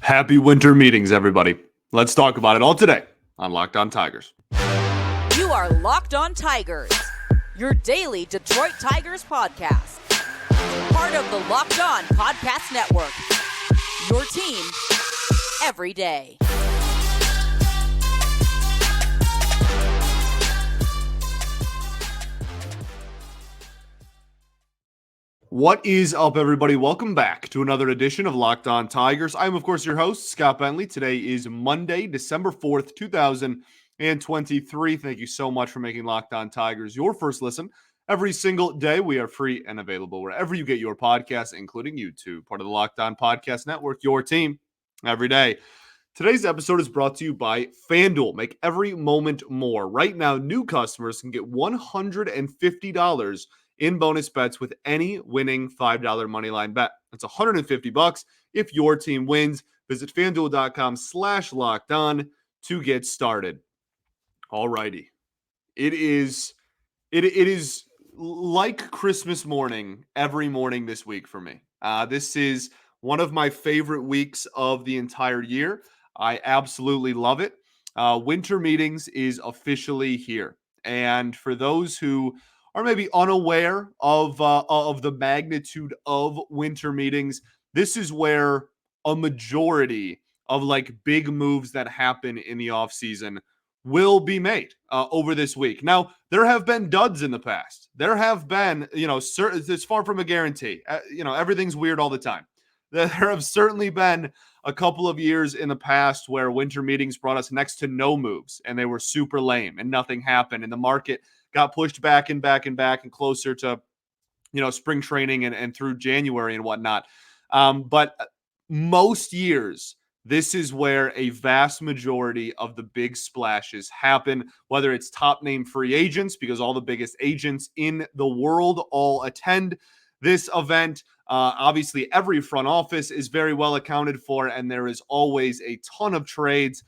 Happy winter meetings, everybody. Let's talk about it all today on Locked On Tigers. You are Locked On Tigers, your daily Detroit Tigers podcast. Part of the Locked On Podcast Network, your team every day. What is up, everybody? Welcome back to another edition of Locked On Tigers. I'm, of course, your host, Scott Bentley. Today is Monday, December 4th, 2023. Thank you so much for making Locked On Tigers your first listen. Every single day, we are free and available wherever you get your podcasts, including YouTube, part of the Locked On Podcast Network, your team every day. Today's episode is brought to you by FanDuel. Make every moment more. Right now, new customers can get $150 in bonus bets with any winning $5 moneyline bet. That's $150 if your team wins. Visit FanDuel.com/lockedon to get started. Alrighty. It is like Christmas morning every morning this week for me. This is one of my favorite weeks of the entire year. I absolutely love it. Winter meetings is officially here. And for those who are maybe unaware of the magnitude of winter meetings, this is where a majority of like big moves that happen in the offseason will be made over this week. Now, there have been duds in the past. There have been, it's far from a guarantee. Everything's weird all the time. There have certainly been a couple of years in the past where winter meetings brought us next to no moves and they were super lame and nothing happened and the market got pushed back and closer to, spring training and through January and whatnot. But most years, this is where a vast majority of the big splashes happen, whether it's top name free agents, because all the biggest agents in the world all attend this event. Obviously, every front office is very well accounted for, and there is always a ton of trades.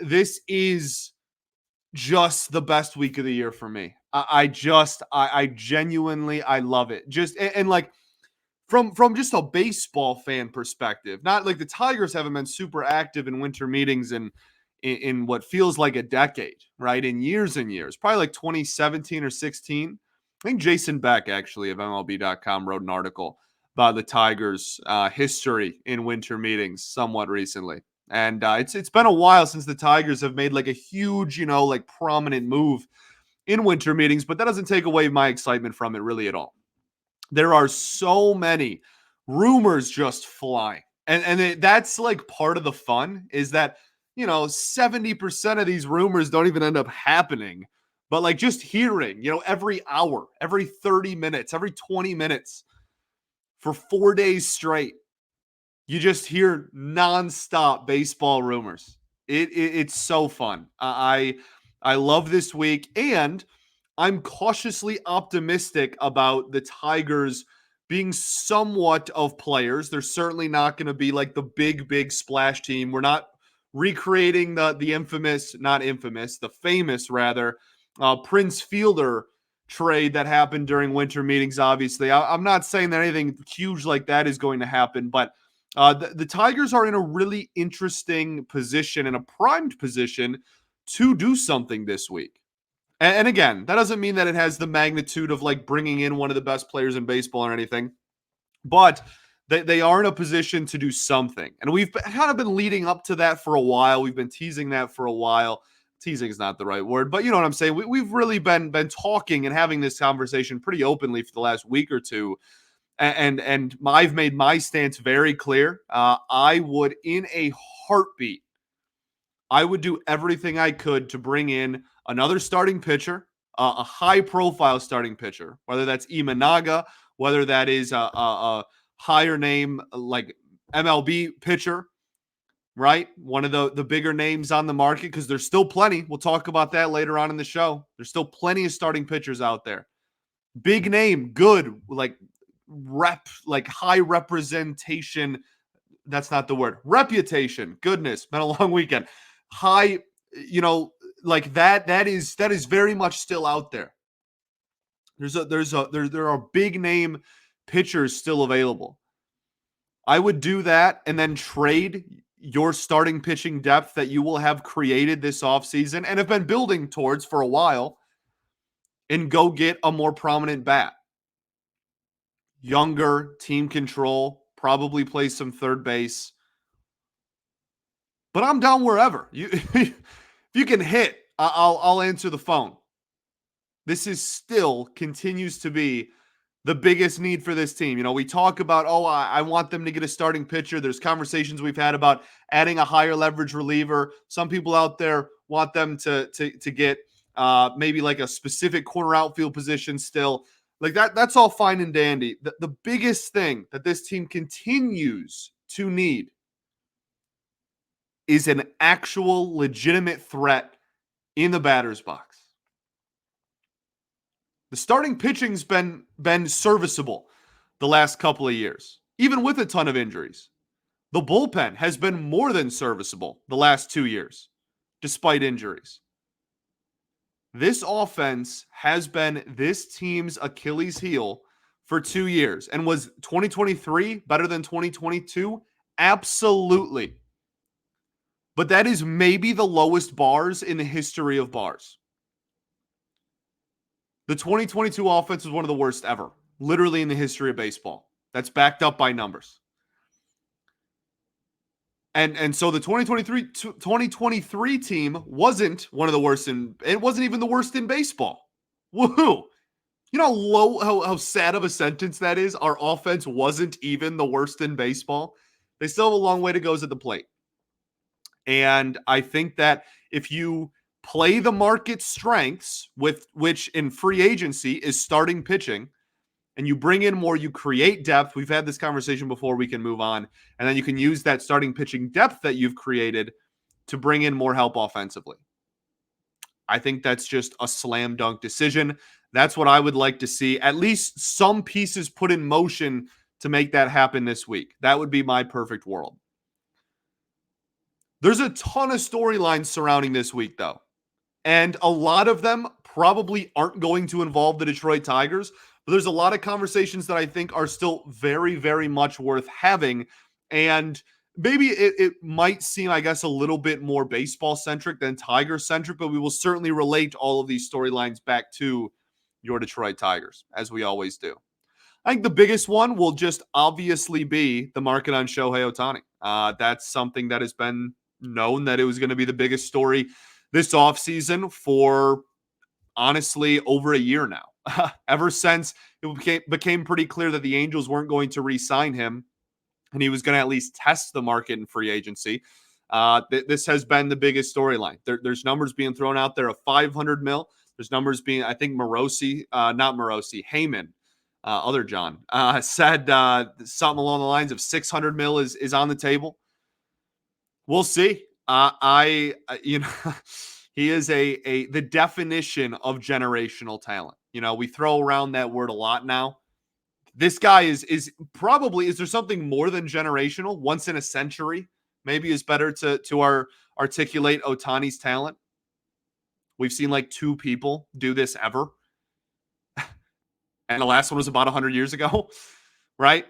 This is just the best week of the year for me. I genuinely, I love it. From just a baseball fan perspective, not like the Tigers haven't been super active in winter meetings in what feels like a decade, right? In years and years, probably like 2017 or 16. I think Jason Beck, actually, of MLB.com, wrote an article about the Tigers' history in winter meetings somewhat recently. And it's been a while since the Tigers have made like a huge, prominent move in winter meetings, but that doesn't take away my excitement from it really at all. There are so many rumors just flying. And that's like part of the fun is that, 70% of these rumors don't even end up happening. But like just hearing, every hour, every 30 minutes, every 20 minutes for 4 days straight, you just hear nonstop baseball rumors. It's so fun. I love this week, and I'm cautiously optimistic about the Tigers being somewhat of players. They're certainly not going to be like the big splash team. We're not recreating the famous rather, Prince Fielder trade that happened during winter meetings, obviously. I'm not saying that anything huge like that is going to happen, but the Tigers are in a really interesting position and a primed position to do something this week. And again, that doesn't mean that it has the magnitude of like bringing in one of the best players in baseball or anything, but they are in a position to do something. And we've kind of been leading up to that for a while. We've been teasing that for a while. Teasing is not the right word, but you know what I'm saying? We've really been talking and having this conversation pretty openly for the last week or two. And I've made my stance very clear. I would, in a heartbeat, I would do everything I could to bring in another starting pitcher, a high-profile starting pitcher, whether that's Imanaga, whether that is a higher name like MLB pitcher, right? One of the bigger names on the market, because there's still plenty. We'll talk about that later on in the show. There's still plenty of starting pitchers out there. Big name, good, like high representation. That's not the word. Reputation. Goodness, been a long weekend. High, like that is very much still out there. There are big name pitchers still available. I would do that and then trade, your starting pitching depth that you will have created this offseason and have been building towards for a while, and go get a more prominent bat. Younger, team control, probably play some third base. But I'm down wherever. If you can hit, I'll answer the phone. This is still continues to be the biggest need for this team. We talk about, I want them to get a starting pitcher. There's conversations we've had about adding a higher leverage reliever. Some people out there want them to get maybe like a specific corner outfield position still. Like that's all fine and dandy. The biggest thing that this team continues to need is an actual legitimate threat in the batter's box. The starting pitching's been serviceable the last couple of years, even with a ton of injuries. The bullpen has been more than serviceable the last 2 years, despite injuries. This offense has been this team's Achilles heel for 2 years. And was 2023 better than 2022? Absolutely. But that is maybe the lowest bars in the history of bars. The 2022 offense was one of the worst ever, literally in the history of baseball. That's backed up by numbers. And so the 2023 team wasn't one of the worst it wasn't even the worst in baseball. Woohoo! You know how sad of a sentence that is? Our offense wasn't even the worst in baseball. They still have a long way to go at the plate. And I think that if you play the market strengths, with which in free agency is starting pitching, and you bring in more, you create depth. We've had this conversation before, we can move on. And then you can use that starting pitching depth that you've created to bring in more help offensively. I think that's just a slam dunk decision. That's what I would like to see. At least some pieces put in motion to make that happen this week. That would be my perfect world. There's a ton of storylines surrounding this week, though. And a lot of them probably aren't going to involve the Detroit Tigers. But there's a lot of conversations that I think are still very, very much worth having. And maybe it might seem, I guess, a little bit more baseball-centric than Tiger-centric, but we will certainly relate all of these storylines back to your Detroit Tigers, as we always do. I think the biggest one will just obviously be the market on Shohei Otani. That's something that has been known that it was going to be the biggest story this offseason for, honestly, over a year now. Ever since it became pretty clear that the Angels weren't going to re-sign him and he was going to at least test the market in free agency, this has been the biggest storyline. There's numbers being thrown out there of $500 million. There's numbers being, I think Heyman, other John, said something along the lines of $600 million is on the table. We'll see. He is the definition of generational talent. We throw around that word a lot now. This guy is probably, is there something more than generational? Once in a century, maybe is better to articulate Otani's talent. We've seen like 2 people do this ever. And the last one was about 100 years ago, right?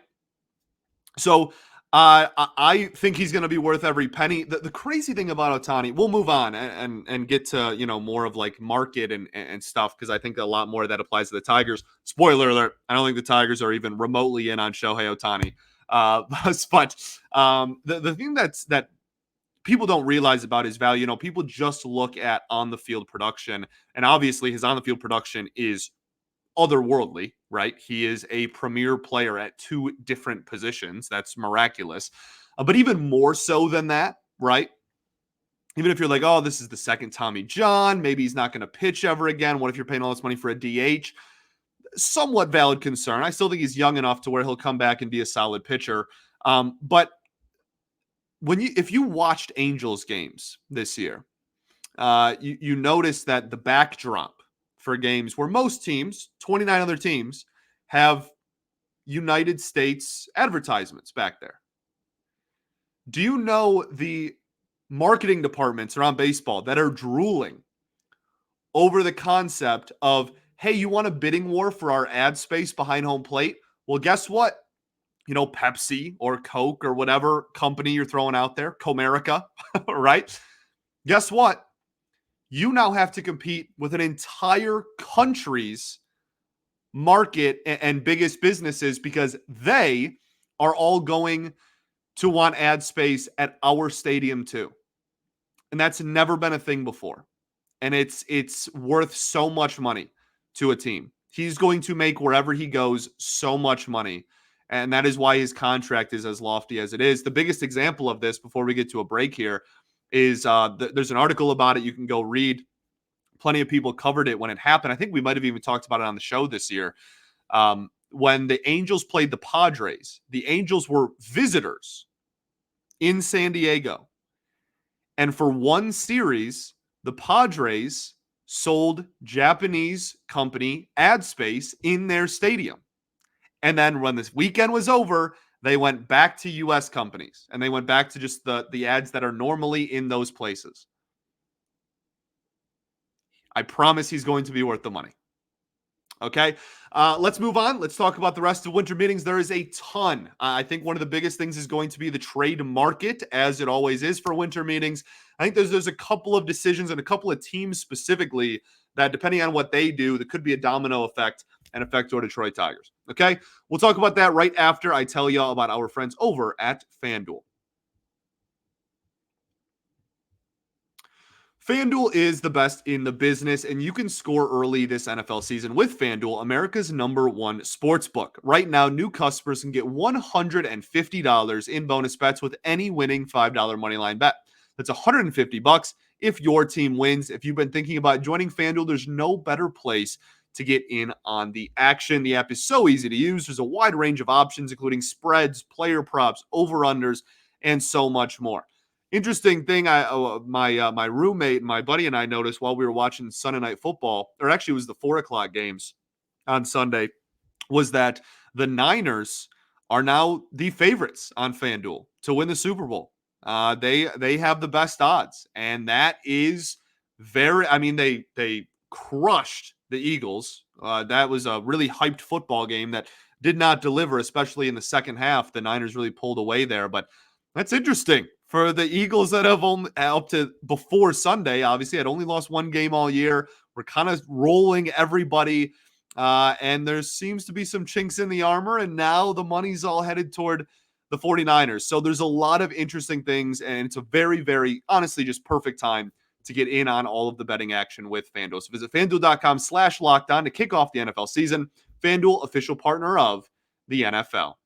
So I think he's going to be worth every penny. The crazy thing about Otani, we'll move on and get to, more of like market and stuff, because I think a lot more of that applies to the Tigers. Spoiler alert, I don't think the Tigers are even remotely in on Shohei Otani. But the thing that people don't realize about his value, people just look at on-the-field production, and obviously his on-the-field production is otherworldly, right? He is a premier player at 2 different positions. That's miraculous. But even more so than that, right? Even if you're like, oh, this is the second Tommy John, maybe he's not going to pitch ever again. What if you're paying all this money for a DH? Somewhat valid concern. I still think he's young enough to where he'll come back and be a solid pitcher. But if you watched Angels games this year, you notice that the backdrop for games where most teams, 29 other teams, have United States advertisements back there. Do you know the marketing departments around baseball that are drooling over the concept of, hey, you want a bidding war for our ad space behind home plate? Well, guess what? Pepsi or Coke or whatever company you're throwing out there, Comerica, right? Guess what? You now have to compete with an entire country's market and biggest businesses because they are all going to want ad space at our stadium too. And that's never been a thing before. And it's worth so much money to a team. He's going to make wherever he goes so much money. And that is why his contract is as lofty as it is. The biggest example of this before we get to a break here is there's an article about it. You can go read. Plenty of people covered it when it happened. I think we might have even talked about it on the show this year. When the Angels played the Padres, the Angels were visitors in San Diego. And for one series, the Padres sold Japanese company ad space in their stadium. And then when this weekend was over, they went back to U.S. companies. And they went back to just the ads that are normally in those places. I promise he's going to be worth the money. Okay, let's move on. Let's talk about the rest of winter meetings. There is a ton. I think one of the biggest things is going to be the trade market, as it always is for winter meetings. I think there's a couple of decisions and a couple of teams specifically that, depending on what they do, there could be a domino effect and affect our Detroit Tigers. Okay, we'll talk about that right after I tell you all about our friends over at FanDuel. FanDuel is the best in the business, and you can score early this NFL season with FanDuel, America's #1 sportsbook. Right now, new customers can get $150 in bonus bets with any winning $5 moneyline bet. That's $150 if your team wins. If you've been thinking about joining FanDuel, there's no better place to get in on the action. The app is so easy to use. There's a wide range of options, including spreads, player props, over-unders, and so much more. Interesting thing, my roommate, my buddy, and I noticed while we were watching Sunday Night Football, or actually it was the 4:00 games on Sunday, was that the Niners are now the favorites on FanDuel to win the Super Bowl. They have the best odds, and that is very. I mean, they crushed the Eagles. That was a really hyped football game that did not deliver, especially in the second half. The Niners really pulled away there, but that's interesting for the Eagles that have only up to before Sunday, obviously had only lost one game all year. We're kind of rolling everybody, and there seems to be some chinks in the armor, and now the money's all headed toward the 49ers. So there's a lot of interesting things, and it's a very, very, honestly, just perfect time to get in on all of the betting action with FanDuel. So visit FanDuel.com/lockedon to kick off the NFL season. FanDuel, official partner of the NFL.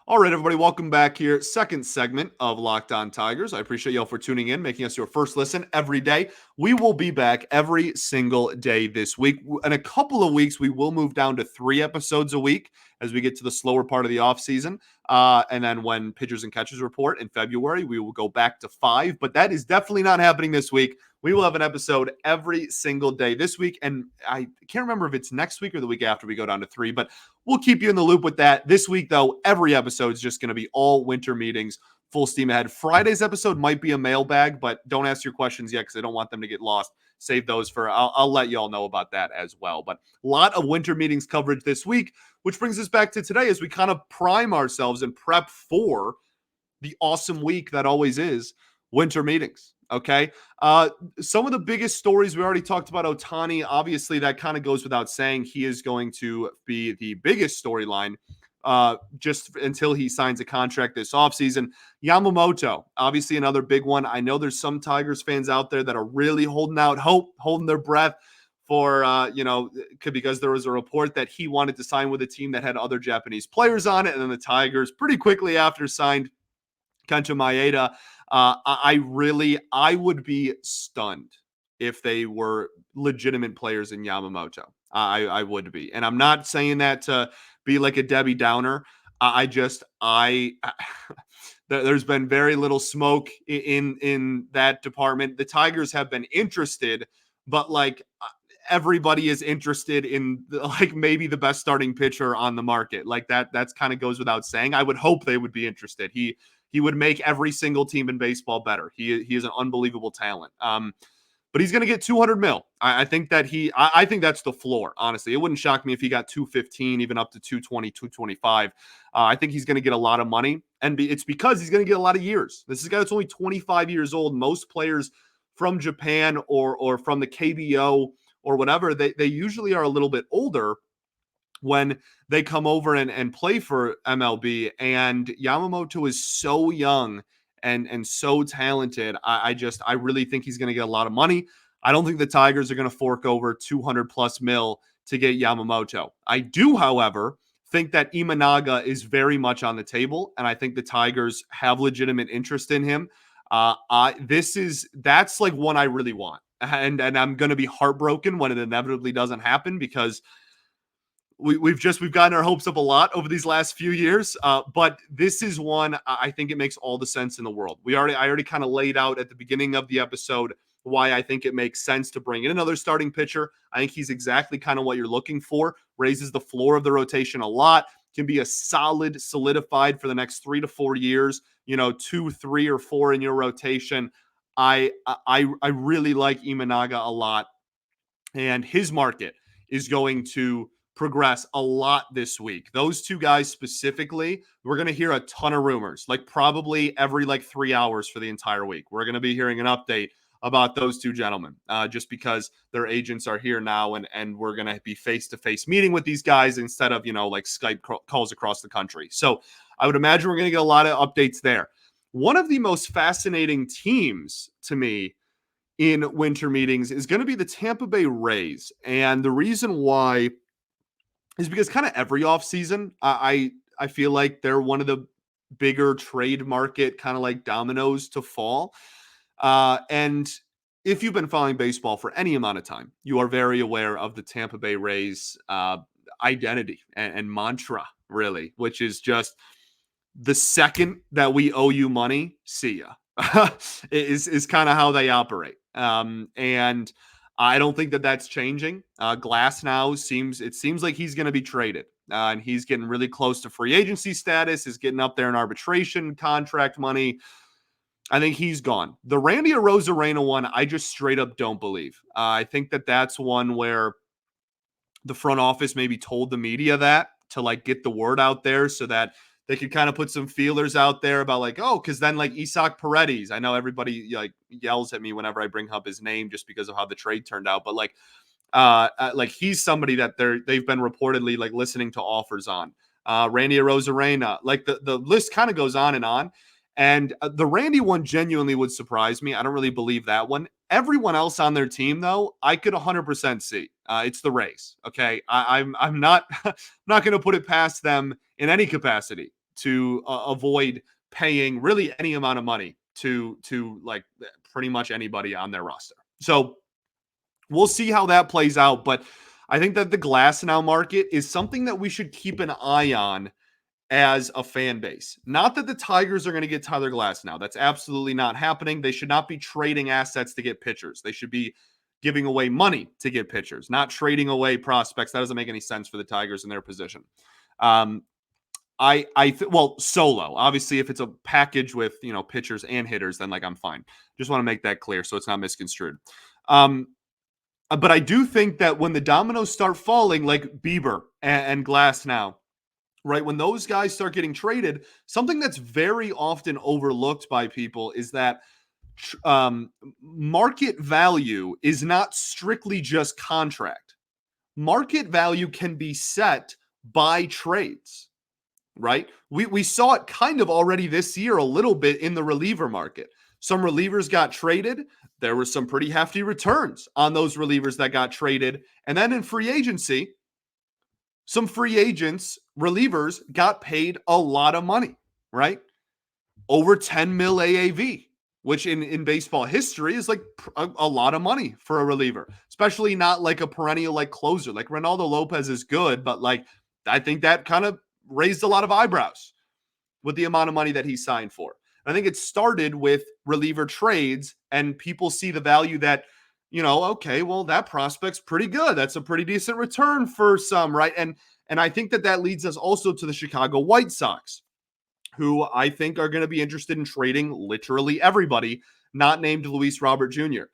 All right, everybody, welcome back here. Second segment of Locked On Tigers. I appreciate y'all for tuning in, making us your first listen every day. We will be back every single day this week. In a couple of weeks, we will move down to 3 episodes a week as we get to the slower part of the offseason. And then when pitchers and catchers report in February, we will go back to 5. But that is definitely not happening this week. We will have an episode every single day this week. And I can't remember if it's next week or the week after we go down to 3, but we'll keep you in the loop with that. This week, though, every episode is just going to be all winter meetings, full steam ahead. Friday's episode might be a mailbag, but don't ask your questions yet because I don't want them to get lost. Save those for, I'll let you all know about that as well. But a lot of winter meetings coverage this week, which brings us back to today as we kind of prime ourselves and prep for the awesome week that always is winter meetings. Okay. Some of the biggest stories, we already talked about Otani. Obviously, that kind of goes without saying. He is going to be the biggest storyline just until he signs a contract this offseason. Yamamoto, obviously another big one. I know there's some Tigers fans out there that are really holding out hope, holding their breath for, because there was a report that he wanted to sign with a team that had other Japanese players on it. And then the Tigers pretty quickly after signed Kenta Maeda. I would be stunned if they were legitimate players in Yamamoto. I would be. And I'm not saying that to be like a Debbie Downer. There's been very little smoke in that department. The Tigers have been interested, but everybody is interested in maybe the best starting pitcher on the market. That's kind of goes without saying. I would hope they would be interested. He would make every single team in baseball better. He is an unbelievable talent. but he's going to get 200 mil. I think that I think that's the floor, honestly. It wouldn't shock me if he got 215, even up to 220, 225. I think he's going to get a lot of money, and it's because he's going to get a lot of years. This is a guy that's only 25 years old. Most players from Japan or from the KBO or whatever, they usually are a little bit older when they come over and play for MLB. And Yamamoto is so young and so talented. I really think he's going to get a lot of money. I don't think the Tigers are going to fork over 200 plus mil to get Yamamoto. I do, however, think that Imanaga is very much on the table, and I think the Tigers have legitimate interest in him. That's like one I really want, and I'm going to be heartbroken when it inevitably doesn't happen, because we've gotten our hopes up a lot over these last few years. But this is one I think it makes all the sense in the world. I already kind of laid out at the beginning of the episode why I think it makes sense to bring in another starting pitcher. I think he's exactly kind of what you're looking for. Raises the floor of the rotation a lot. Can be a solidified for the next 3 to 4 years. 2, 3, or 4 in your rotation. I really like Imanaga a lot, and his market is going to progress a lot this week. Those two guys specifically, we're going to hear a ton of rumors, like probably every 3 hours for the entire week. We're going to be hearing an update about those two gentlemen, just because their agents are here now, and we're going to be face-to-face meeting with these guys instead of, Skype calls across the country. So I would imagine we're going to get a lot of updates there. One of the most fascinating teams to me in winter meetings is going to be the Tampa Bay Rays. And the reason why is because kind of every offseason, I feel like they're one of the bigger trade market kind of like dominoes to fall. And if you've been following baseball for any amount of time, you are very aware of the Tampa Bay Rays identity and mantra, really, which is just the second that we owe you money, see ya, is kind of how they operate. And I don't think that that's changing. Glass now seems like he's going to be traded, and he's getting really close to free agency status, is getting up there in arbitration contract money. I think he's gone. The Randy Arozarena one, I just straight up don't believe. I think that that's one where the front office maybe told the media that to get the word out there so that they could kind of put some feelers out there about because then Isaac Paredes, I know everybody yells at me whenever I bring up his name just because of how the trade turned out, but he's somebody that they've been reportedly listening to offers on. Randy Arozarena, the list kind of goes on and on. And the Randy one genuinely would surprise me. I don't really believe that one. Everyone else on their team, though, I could 100% see. It's the Rays. Okay, I'm not not going to put it past them in any capacity to avoid paying really any amount of money to pretty much anybody on their roster. So we'll see how that plays out. But I think that the Glass now market is something that we should keep an eye on as a fan base. Not that the Tigers are going to get Tyler Glass now. That's absolutely not happening. They should not be trading assets to get pitchers. They should be giving away money to get pitchers, not trading away prospects. That doesn't make any sense for the Tigers in their position. Solo. Obviously, if it's a package with, pitchers and hitters, then I'm fine. Just want to make that clear so it's not misconstrued. But I do think that when the dominoes start falling, like Bieber and Glass now, right, when those guys start getting traded, something that's very often overlooked by people is that market value is not strictly just contract. Market value can be set by trades, right? We saw it kind of already this year a little bit in the reliever market. Some relievers got traded. There were some pretty hefty returns on those relievers that got traded. And then in free agency, some free agents, relievers, got paid a lot of money, right? Over 10 mil AAV, which in baseball history is a lot of money for a reliever, especially not a perennial closer. Ronaldo Lopez is good, but I think that kind of raised a lot of eyebrows with the amount of money that he signed for. I think it started with reliever trades, and people see the value that, okay, well, that prospect's pretty good. That's a pretty decent return for some, right? And I think that leads us also to the Chicago White Sox, who I think are going to be interested in trading literally everybody not named Luis Robert Jr.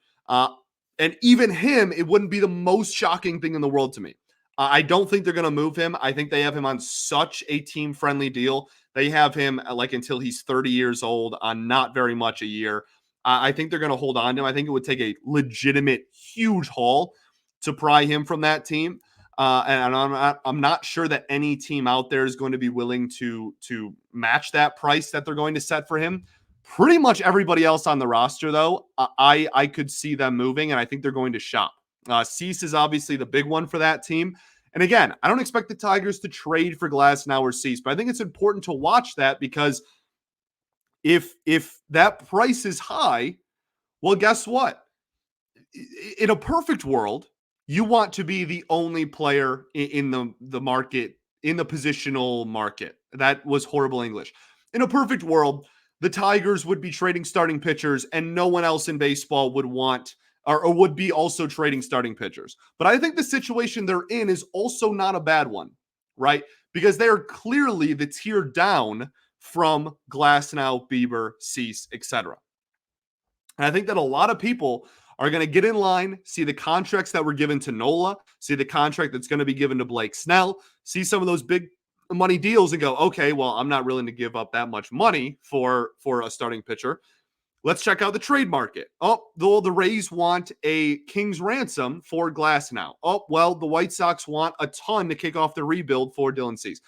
And even him, it wouldn't be the most shocking thing in the world to me. I don't think they're going to move him. I think they have him on such a team-friendly deal. They have him like until he's 30 years old on not very much a year. I think they're going to hold on to him. I think it would take a legitimate, huge haul to pry him from that team. And I'm not sure that any team out there is going to be willing to match that price that they're going to set for him. Pretty much everybody else on the roster, though, I could see them moving, and I think they're going to shop. Cease is obviously the big one for that team. And again, I don't expect the Tigers to trade for Glasnow or Cease, but I think it's important to watch that because if that price is high, well, guess what? In a perfect world, you want to be the only player in the market, in the positional market. That was horrible English. In a perfect world, the Tigers would be trading starting pitchers and no one else in baseball would want or would be also trading starting pitchers. But I think the situation they're in is also not a bad one, right? Because they are clearly the tier down from Glasnow, Bieber, Cease, etc. And I think that a lot of people are going to get in line, see the contracts that were given to Nola, see the contract that's going to be given to Blake Snell, see some of those big money deals and go, okay, well, I'm not willing to give up that much money for a starting pitcher. Let's check out the trade market. Oh, the Rays want a king's ransom for Glasnow. Oh, well, the White Sox want a ton to kick off the rebuild for Dylan Cease.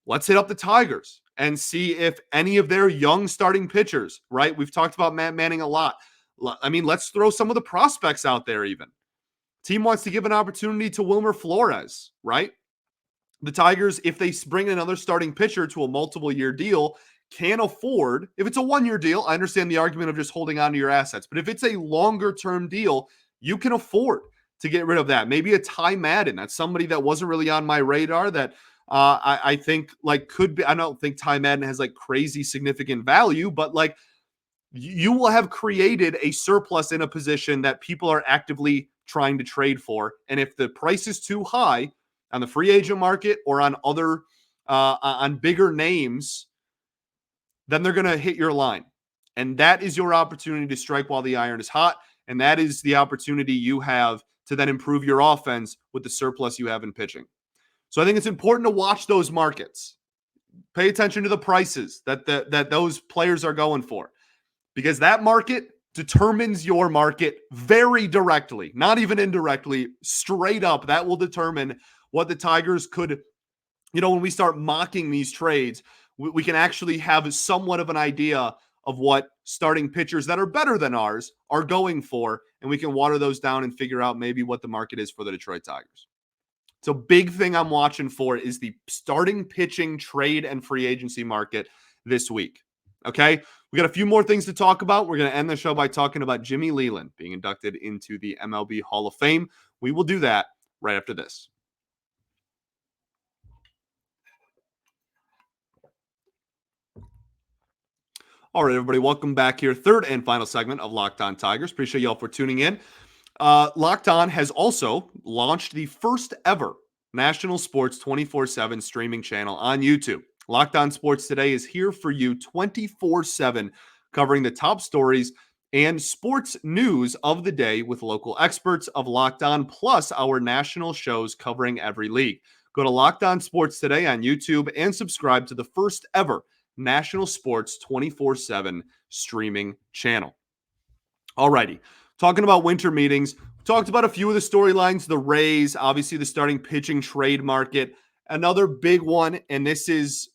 Let's hit up the Tigers and see if any of their young starting pitchers, right? We've talked about Matt Manning a lot. I mean, let's throw some of the prospects out there even. Team wants to give an opportunity to Wilmer Flores, right? The Tigers, if they bring another starting pitcher to a multiple-year deal, can afford, if it's a one-year deal, I understand the argument of just holding on to your assets, but if it's a longer-term deal, you can afford to get rid of that. Maybe a Ty Madden. That's somebody that wasn't really on my radar that I think like could be. I don't think Ty Madden has like crazy significant value, but like you will have created a surplus in a position that people are actively trying to trade for. And if the price is too high on the free agent market or on other on bigger names, then they're going to hit your line. And that is your opportunity to strike while the iron is hot. And that is the opportunity you have to then improve your offense with the surplus you have in pitching. So I think it's important to watch those markets. Pay attention to the prices that those players are going for, because that market determines your market very directly, not even indirectly, straight up. That will determine what the Tigers could, when we start mocking these trades, we can actually have somewhat of an idea of what starting pitchers that are better than ours are going for, and we can water those down and figure out maybe what the market is for the Detroit Tigers. So big thing I'm watching for is the starting pitching trade and free agency market this week. Okay, we got a few more things to talk about. We're going to end the show by talking about Jimmy Leyland being inducted into the MLB Hall of Fame. We will do that right after this. All right, everybody, welcome back here. Third and final segment of Locked On Tigers. Appreciate y'all for tuning in. Locked On has also launched the first ever national sports 24/7 streaming channel on YouTube. Locked On Sports Today is here for you 24/7, covering the top stories and sports news of the day with local experts of Locked On, plus our national shows covering every league. Go to Locked On Sports Today on YouTube and subscribe to the first ever national sports 24/7 streaming channel. Alrighty, talking about winter meetings, we talked about a few of the storylines, the Rays, obviously the starting pitching trade market. Another big one, and this is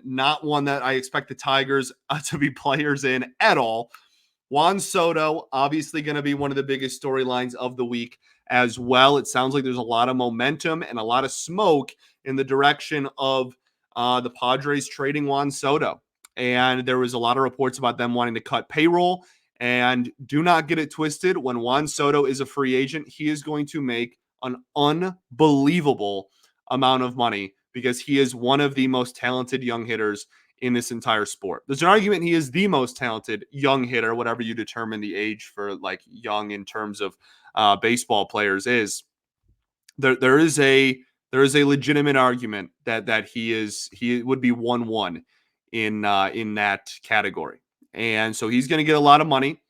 not one that I expect the Tigers to be players in at all. Juan Soto, obviously going to be one of the biggest storylines of the week as well. It sounds like there's a lot of momentum and a lot of smoke in the direction of the Padres trading Juan Soto. And there was a lot of reports about them wanting to cut payroll. And do not get it twisted. When Juan Soto is a free agent, he is going to make an unbelievable amount of money because he is one of the most talented young hitters in this entire sport. There's an argument he is the most talented young hitter, whatever you determine the age for like young in terms of baseball players is. There is a legitimate argument that he would be 1-1 in that category. And so he's going to get a lot of money.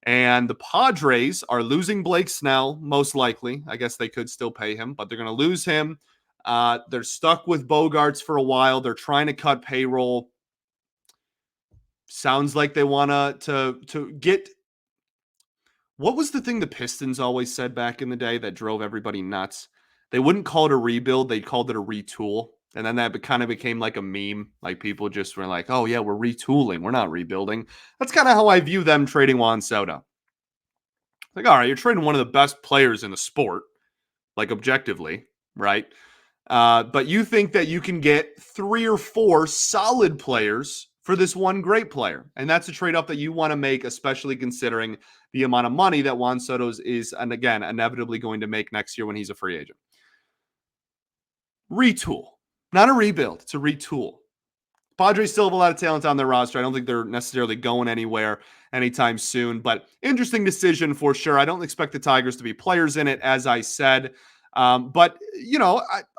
And the Padres are losing Blake Snell, most likely. I guess they could still pay him, but they're going to lose him. They're stuck with Bogarts for a while. They're trying to cut payroll. Sounds like they want to get. What was the thing the Pistons always said back in the day that drove everybody nuts? They wouldn't call it a rebuild. They called it a retool. And then that kind of became like a meme. Like people just were like, oh, yeah, we're retooling. We're not rebuilding. That's kind of how I view them trading Juan Soto. Like, all right, you're trading one of the best players in the sport, like objectively, right? But you think that you can get 3 or 4 solid players for this one great player. And that's a trade-off that you want to make, especially considering the amount of money that Juan Soto is, and again, inevitably going to make next year when he's a free agent. Retool. Not a rebuild. It's a retool. Padres still have a lot of talent on their roster. I don't think they're necessarily going anywhere anytime soon, but interesting decision for sure. I don't expect the Tigers to be players in it, as I said. But,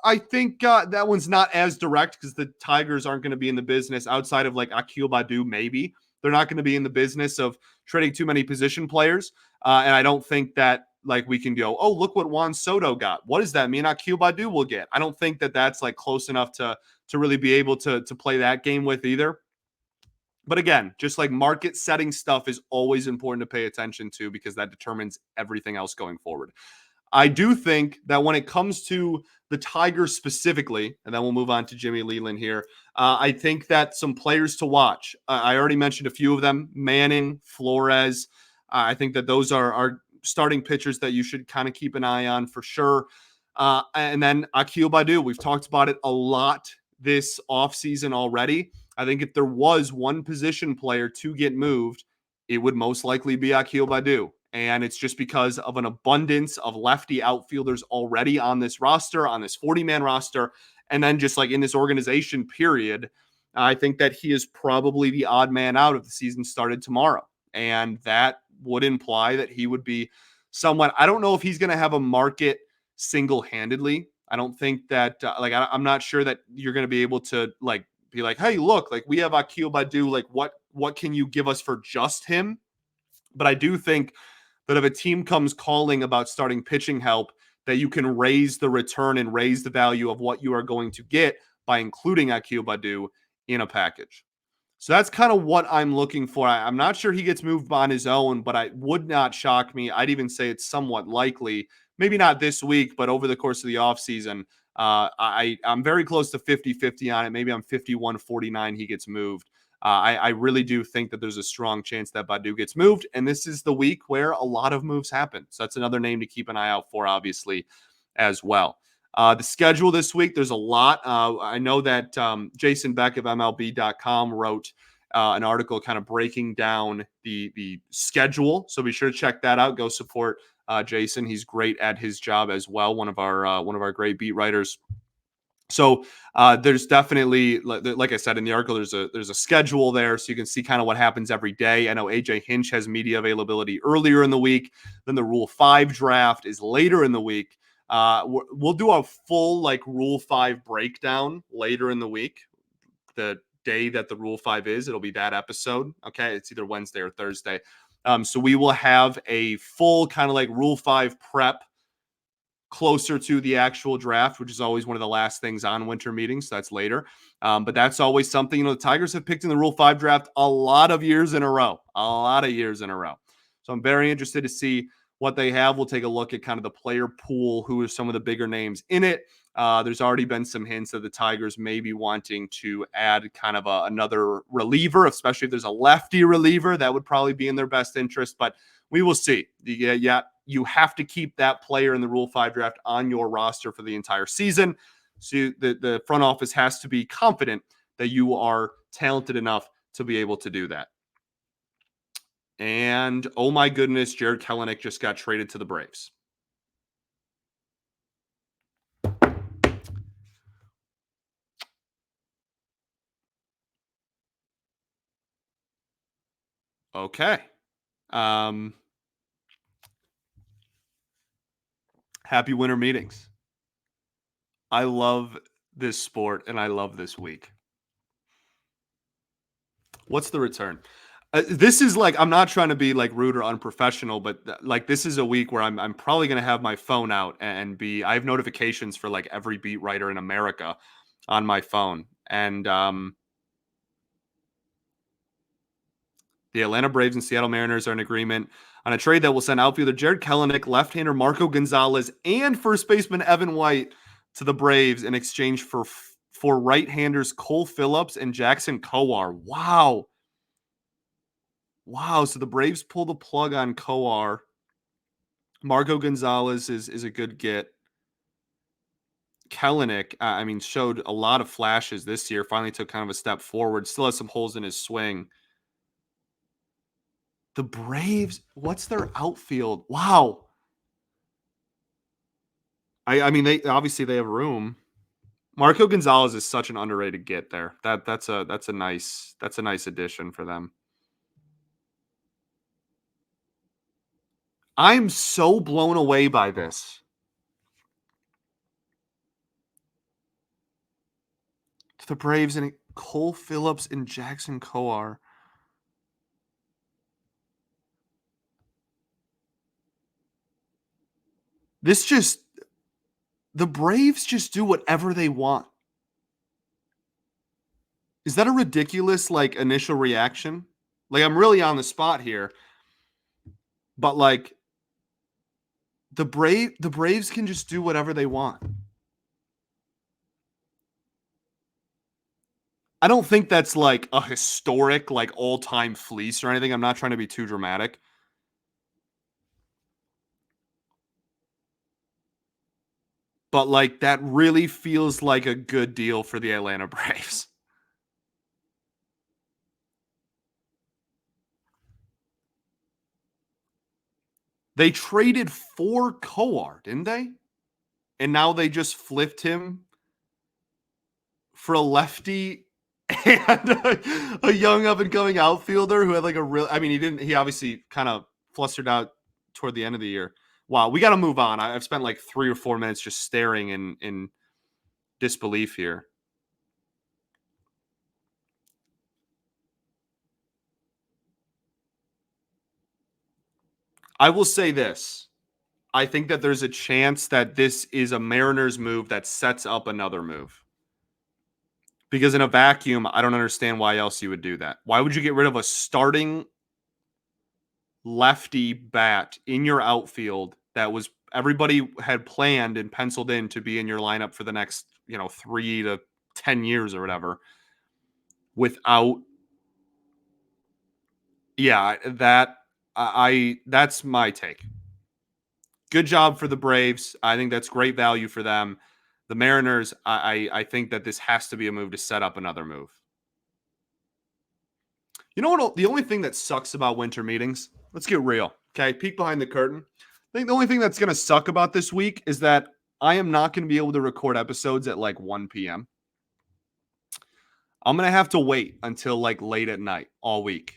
I think that one's not as direct because the Tigers aren't going to be in the business outside of like Akil Baddoo, maybe. They're not going to be in the business of trading too many position players. And I don't think that like we can go, oh, look what Juan Soto got. What does that mean Akil Baddoo will get? I don't think that that's like close enough to really be able to play that game with either. But again, just like market setting stuff is always important to pay attention to because that determines everything else going forward. I do think that when it comes to the Tigers specifically, and then we'll move on to Jimmy Leyland here, I think that some players to watch. I already mentioned a few of them, Manning, Flores. I think that those are starting pitchers that you should kind of keep an eye on for sure. And then Akil Baddoo, we've talked about it a lot this offseason already. I think if there was one position player to get moved, it would most likely be Akil Baddoo. And it's just because of an abundance of lefty outfielders already on this roster, on this 40-man roster, and then just like in this organization, period. I think that he is probably the odd man out if the season started tomorrow. And that would imply that he would be someone, I don't know if he's going to have a market single-handedly. I don't think that, I'm not sure that you're going to be able to like be like, hey, look, like we have Akil Baddoo, like what can you give us for just him? But I do think that if a team comes calling about starting pitching help, that you can raise the return and raise the value of what you are going to get by including Akil Baddoo in a package. So that's kind of what I'm looking for. I'm not sure he gets moved on his own, but it would not shock me. I'd even say it's somewhat likely, maybe not this week, but over the course of the offseason, I'm very close to 50-50 on it. Maybe I'm 51-49 he gets moved. I really do think that there's a strong chance that Baddoo gets moved, and this is the week where a lot of moves happen. So that's another name to keep an eye out for, obviously, as well. The schedule this week, there's a lot. I know that Jason Beck of MLB.com wrote an article kind of breaking down the schedule. So be sure to check that out. Go support Jason. He's great at his job as well. One of our great beat writers. So there's definitely, like I said in the article, there's a schedule there, so you can see kind of what happens every day. I know AJ Hinch has media availability earlier in the week. Then the Rule 5 draft is later in the week. We'll do a full like Rule 5 breakdown later in the week. The day that the Rule 5 is, it'll be that episode. Okay, it's either Wednesday or Thursday. So we will have a full kind of like Rule 5 prep closer to the actual draft, which is always one of the last things on winter meetings. So that's later. But that's always something, the Tigers have picked in the Rule 5 draft a lot of years in a row. So I'm very interested to see what they have. We'll take a look at kind of the player pool, who are some of the bigger names in it. There's already been some hints that the Tigers may be wanting to add kind of another reliever, especially if there's a lefty reliever. That would probably be in their best interest, but we will see. Yeah, you have to keep that player in the Rule 5 draft on your roster for the entire season. So the front office has to be confident that you are talented enough to be able to do that. And oh my goodness, Jared Kelenic just got traded to the Braves. Okay. Happy winter meetings. I love this sport and I love this week. What's the return? This is like, I'm not trying to be like rude or unprofessional, but like this is a week where I'm probably going to have my phone out and I have notifications for like every beat writer in America on my phone. And the Atlanta Braves and Seattle Mariners are in agreement on a trade that will send outfielder Jared Kelenic, left-hander Marco Gonzalez, and first baseman Evan White to the Braves in exchange for right-handers Cole Phillips and Jackson Kowar. Wow. Wow. So the Braves pull the plug on Kowar. Marco Gonzalez is a good get. Kelenic, I mean, showed a lot of flashes this year. Finally took kind of a step forward. Still has some holes in his swing. The Braves, what's their outfield? Wow. I mean, they obviously they have room. Marco Gonzalez is such an underrated get there. That's a nice addition for them. I'm so blown away by this. The Braves and Cole Phillips and Jackson Kowar. The Braves just do whatever they want. Is that a ridiculous like initial reaction? Like I'm really on the spot here. But like the Braves can just do whatever they want. I don't think that's like a historic, like all-time fleece or anything. I'm not trying to be too dramatic. But like that really feels like a good deal for the Atlanta Braves. They traded for Kowar, didn't they? And now they just flipped him for a lefty and a young up and coming outfielder who had like a real, I mean, he obviously kind of flustered out toward the end of the year. Wow, we got to move on. I've spent like 3 or 4 minutes just staring in disbelief here. I will say this. I think that there's a chance that this is a Mariners move that sets up another move. Because in a vacuum, I don't understand why else you would do that. Why would you get rid of a starting lefty bat in your outfield that was everybody had planned and penciled in to be in your lineup for the next, 3 to 10 years or whatever without that's my take. Good job for the Braves. I think that's great value for them. The Mariners, I think that this has to be a move to set up another move. You know what? The only thing that sucks about winter meetings, let's get real, okay? Peek behind the curtain. I think the only thing that's going to suck about this week is that I am not going to be able to record episodes at like 1 p.m. I'm going to have to wait until like late at night all week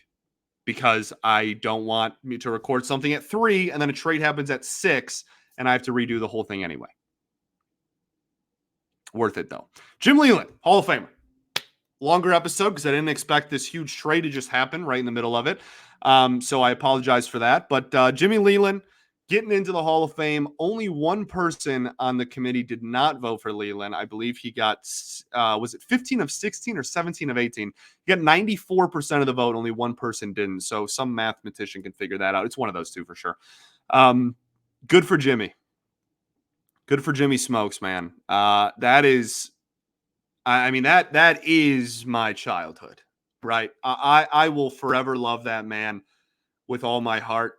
because I don't want me to record something at 3 and then a trade happens at 6 and I have to redo the whole thing anyway. Worth it though. Jim Leyland, Hall of Famer. Longer episode because I didn't expect this huge trade to just happen right in the middle of it. So I apologize for that. But Jimmy Leyland getting into the Hall of Fame. Only one person on the committee did not vote for Leyland. I believe he got, was it 15 of 16 or 17 of 18? He got 94% of the vote. Only one person didn't. So some mathematician can figure that out. It's one of those two for sure. Good for Jimmy. Good for Jimmy Smokes, man. That is, I mean, that is my childhood, right? I will forever love that man with all my heart.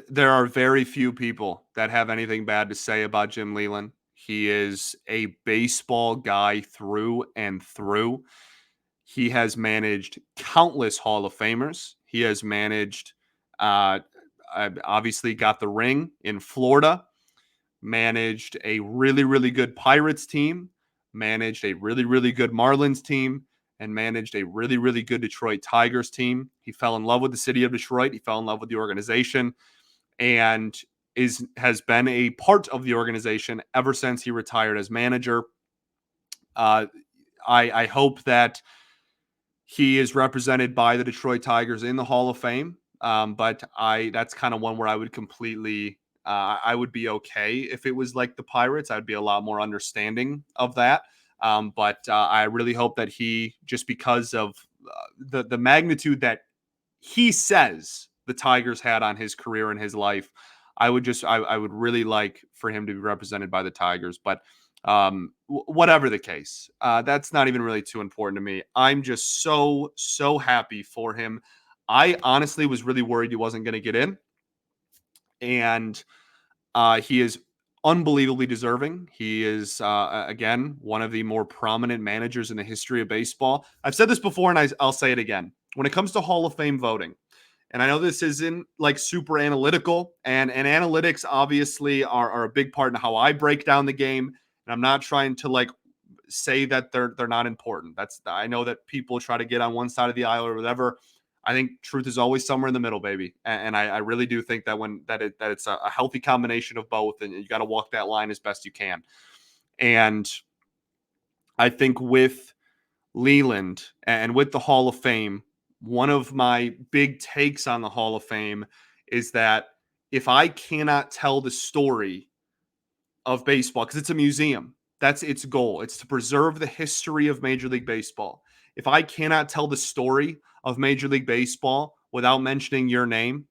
There are very few people that have anything bad to say about Jim Leyland. He is a baseball guy through and through. He has managed countless Hall of Famers. He has managed, obviously got the ring in Florida, managed a really, really good Pirates team, managed a really, really good Marlins team, and managed a really, really good Detroit Tigers team. He fell in love with the city of Detroit. He fell in love with the organization and has been a part of the organization ever since he retired as manager. I hope that he is represented by the Detroit Tigers in the Hall of Fame. But that's kind of one where I would completely, I would be okay if it was like the Pirates. I'd be a lot more understanding of that. But I really hope that he, just because of the magnitude that he says the Tigers had on his career and his life, I would really like for him to be represented by the Tigers. But whatever the case, that's not even really too important to me. I'm just so happy for him. I honestly was really worried he wasn't going to get in, and he is unbelievably deserving. He is, again, one of the more prominent managers in the history of baseball. I've said this before, and I'll say it again. When it comes to Hall of Fame voting, and I know this isn't like super analytical, and analytics obviously are a big part in how I break down the game. And I'm not trying to like say that they're not important. I know that people try to get on one side of the aisle or whatever. I think truth is always somewhere in the middle, baby. And I really do think that it's a healthy combination of both, and you got to walk that line as best you can. And I think with Leyland and with the Hall of Fame, one of my big takes on the Hall of Fame is that if I cannot tell the story of baseball, because it's a museum, that's its goal. It's to preserve the history of Major League Baseball. If I cannot tell the story of Major League Baseball without mentioning your name,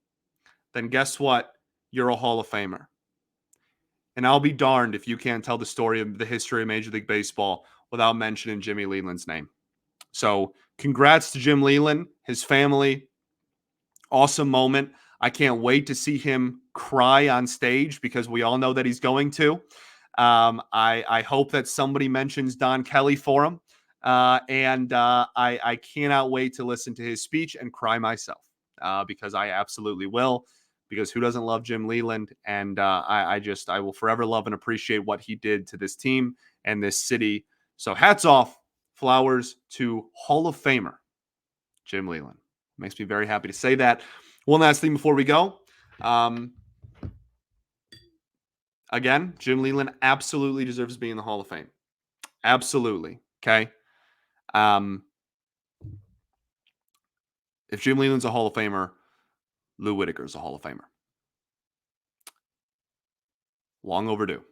then guess what? You're a Hall of Famer. And I'll be darned if you can't tell the story of the history of Major League Baseball without mentioning Jimmy Leyland's name. So congrats to Jim Leyland, his family. Awesome moment. I can't wait to see him cry on stage, because we all know that he's going to. I hope that somebody mentions Don Kelly for him. I cannot wait to listen to his speech and cry myself, because I absolutely will. Because who doesn't love Jim Leyland? And I will forever love and appreciate what he did to this team and this city. So hats off, flowers to Hall of Famer Jim Leyland. Makes me very happy to say that. One last thing before we go. Again, Jim Leyland absolutely deserves to be in the Hall of Fame. Absolutely. Okay. If Jim Leyland's a Hall of Famer, Lou Whitaker's a Hall of Famer. Long overdue.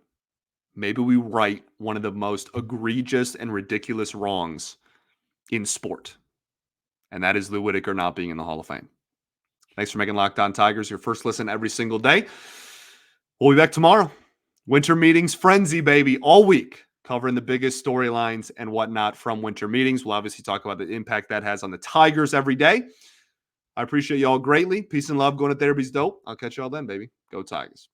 Maybe we right one of the most egregious and ridiculous wrongs in sport, and that is Lou Whitaker not being in the Hall of Fame. Thanks for making Locked On Tigers your first listen every single day. We'll be back tomorrow. Winter meetings frenzy, baby, all week, covering the biggest storylines and whatnot from winter meetings. We'll obviously talk about the impact that has on the Tigers every day. I appreciate y'all greatly. Peace and love. Going to therapy's dope. I'll catch y'all then, baby. Go Tigers.